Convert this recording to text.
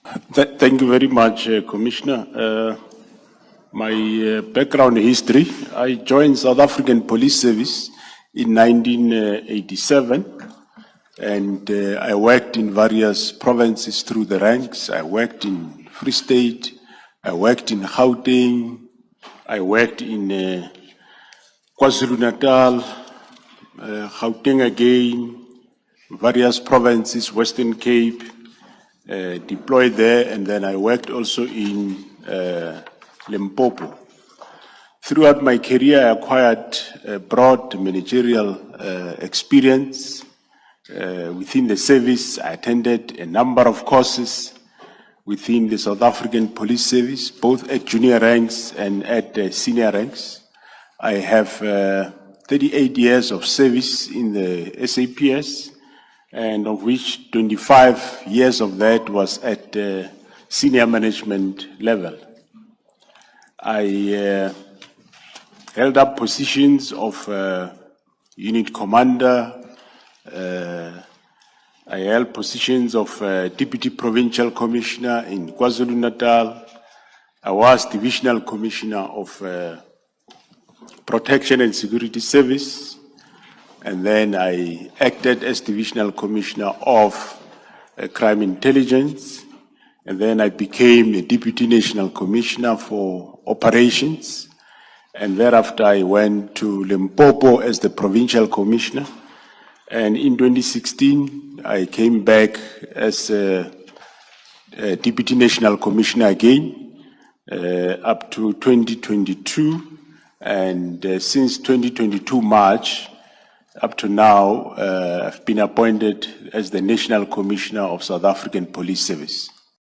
Thank you very much, Commissioner. My background history, I joined South African Police Service in 1987, and I worked in various provinces through the ranks. I worked in Free State, I worked in Gauteng, I worked in KwaZulu-Natal, Gauteng again, various provinces, Western Cape, deployed there, and then I worked also in Limpopo. Throughout my career, I acquired broad managerial experience within the service. I attended a number of courses within the South African Police Service, both at junior ranks and at senior ranks. I have 38 years of service in the SAPS, and of which 25 years of that was at senior management level. I held up positions of unit commander. I held positions of deputy provincial commissioner in KwaZulu-Natal. I was divisional commissioner of protection and security service. And then I acted as divisional commissioner of crime intelligence. And then I became the deputy national commissioner for operations. And thereafter I went to Limpopo as the provincial commissioner. And in 2016, I came back as a deputy national commissioner again, up to 2022. And since 2022 March, up to now, I've been appointed as the National Commissioner of South African Police Service.